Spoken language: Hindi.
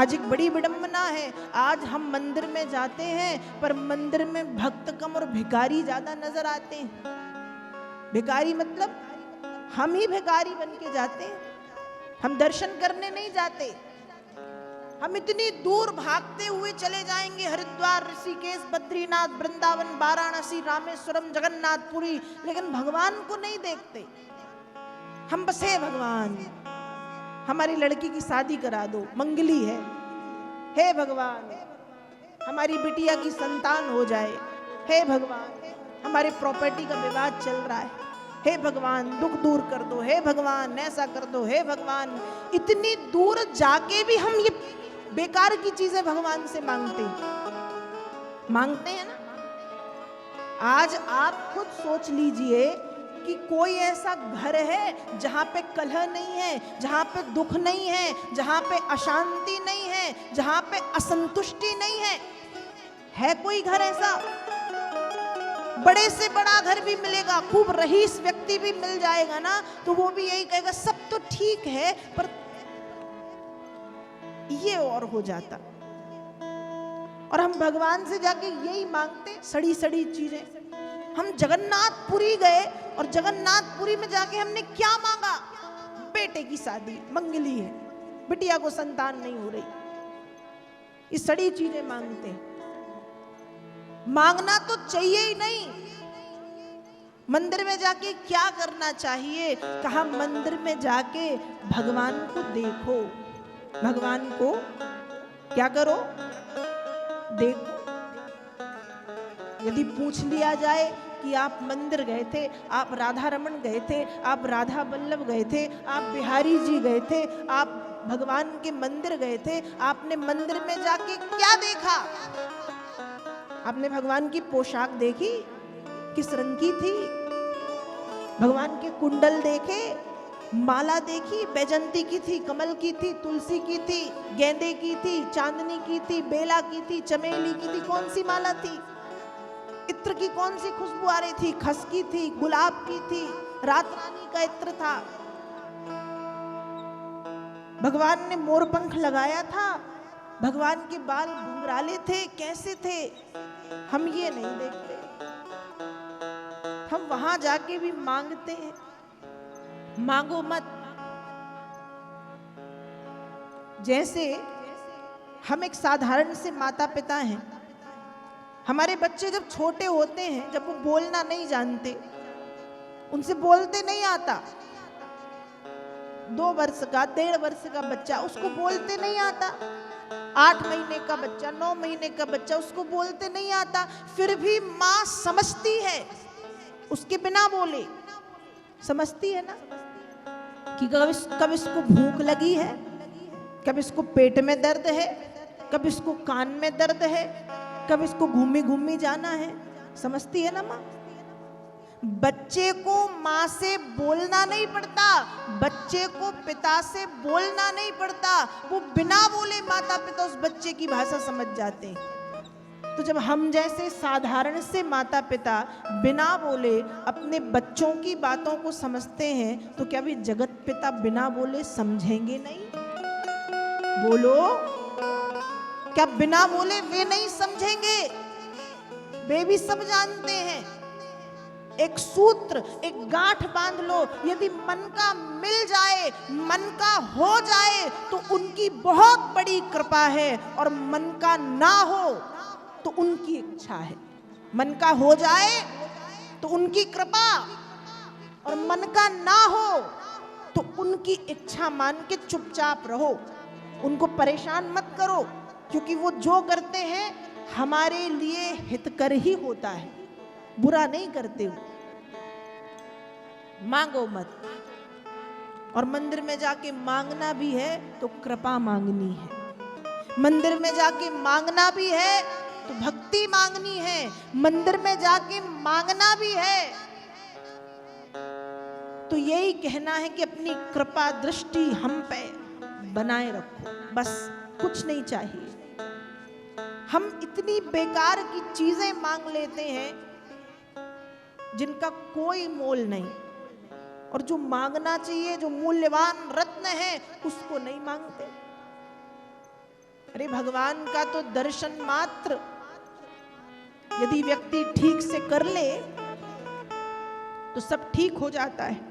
आज एक बड़ी विडंबना है, आज हम मंदिर में जाते हैं पर मंदिर में भक्त कम और भिखारी ज्यादा नजर आते हैं। भिखारी मतलब हम ही भिखारी बन के जाते हैं, हम दर्शन करने नहीं जाते। हम इतनी दूर भागते हुए चले जाएंगे, हरिद्वार, ऋषिकेश, बद्रीनाथ, वृंदावन, वाराणसी, रामेश्वरम, जगन्नाथपुरी, लेकिन भगवान को नहीं देखते। हम बस हे भगवान हमारी लड़की की शादी करा दो, मंगली है, हे भगवान हमारी बिटिया की संतान हो जाए, हे भगवान हमारे प्रॉपर्टी का विवाद चल रहा है, हे भगवान दुख दूर कर दो, हे भगवान ऐसा कर दो, हे भगवान। इतनी दूर जाके भी हम ये बेकार की चीजें भगवान से मांगते हैं ना। आज आप खुद सोच लीजिए कि कोई ऐसा घर है जहां पे कलह नहीं है, जहां पे दुख नहीं है, जहां पे अशांति नहीं है, जहां पे असंतुष्टि नहीं है? है कोई घर ऐसा? बड़े से बड़ा घर भी मिलेगा, खूब रईस व्यक्ति भी मिल जाएगा ना, तो वो भी यही कहेगा सब तो ठीक है पर ये और हो जाता। और हम भगवान से जाके यही मांगते, सड़ी सड़ी चीजें। हम जगन्नाथपुरी गए और जगन्नाथपुरी में जाके हमने क्या मांगा? बेटे की शादी, मंगली है, बिटिया को संतान नहीं हो रही, ये सड़ी चीजें मांगते। मांगना तो चाहिए ही नहीं। मंदिर में जाके क्या करना चाहिए? कहा मंदिर में जाके भगवान को देखो, भगवान को क्या करो? देखो। यदि पूछ लिया जाए कि आप मंदिर गए थे, आप राधा रमन गए थे, आप राधा वल्लभ गए थे, आप बिहारी जी गए थे, आप भगवान के मंदिर गए थे, आपने मंदिर में जाके क्या देखा? आपने भगवान की पोशाक देखी, किस रंग की थी? भगवान के कुंडल देखे, माला देखी, बैजंती की थी, कमल की थी, तुलसी की थी, गेंदे की थी, चांदनी की थी, बेला की थी, चमेली की थी? कौन सी माला थी? इत्र की कौन सी खुशबू आ रही थी? खस की थी, गुलाब की थी, रात रानी का इत्र था। भगवान ने मोरपंख लगाया था, भगवान के बाल घुंघराले थे, कैसे थे? हम ये नहीं देखते। हम वहां जाके भी मांगते हैं। मांगो मत। जैसे हम एक साधारण से माता पिता हैं, हमारे बच्चे जब छोटे होते हैं, जब वो बोलना नहीं जानते, उनसे बोलते नहीं आता, 2 वर्ष का 1.5 वर्ष का बच्चा, उसको बोलते नहीं आता। 8 महीने का बच्चा, 9 महीने का बच्चा, उसको बोलते नहीं आता, फिर भी माँ समझती है, उसके बिना बोले समझती है ना कि कब इसको भूख लगी है, कब इसको पेट में दर्द है, कब इसको कान में दर्द है, कब इसको घूमी घूमी जाना है। समझती है ना माँ? बच्चे को माँ से बोलना नहीं पड़ता, बच्चे को पिता से बोलना नहीं पड़ता, वो बिना बोले माता पिता उस बच्चे की भाषा समझ जाते हैं। तो जब हम जैसे साधारण से माता पिता बिना बोले अपने बच्चों की बातों को समझते हैं, तो क्या भी जगत पिता बिना बोले समझेंगे नहीं? बोलो, क्या बिना बोले वे नहीं समझेंगे? वे भी सब जानते हैं। एक सूत्र, एक गांठ बांध लो, यदि मन का मिल जाए, मन का हो जाए तो उनकी बहुत बड़ी कृपा है, और मन का ना हो तो उनकी इच्छा है। मन का हो जाए तो उनकी कृपा, और मन का ना हो तो उनकी इच्छा मान के चुपचाप रहो, उनको परेशान मत करो, क्योंकि वो जो करते हैं हमारे लिए हितकर ही होता है, बुरा नहीं करते हो। मांगो मत। और मंदिर में जाके मांगना भी है तो कृपा मांगनी है, मंदिर में जाके मांगना भी है तो भक्ति मांगनी है, मंदिर में जाके मांगना भी है तो यही कहना है कि अपनी कृपा दृष्टि हम पे बनाए रखो, बस कुछ नहीं चाहिए। हम इतनी बेकार की चीजें मांग लेते हैं जिनका कोई मोल नहीं, और जो मांगना चाहिए, जो मूल्यवान रत्न है, उसको नहीं मांगते। अरे भगवान का तो दर्शन मात्र यदि व्यक्ति ठीक से कर ले तो सब ठीक हो जाता है।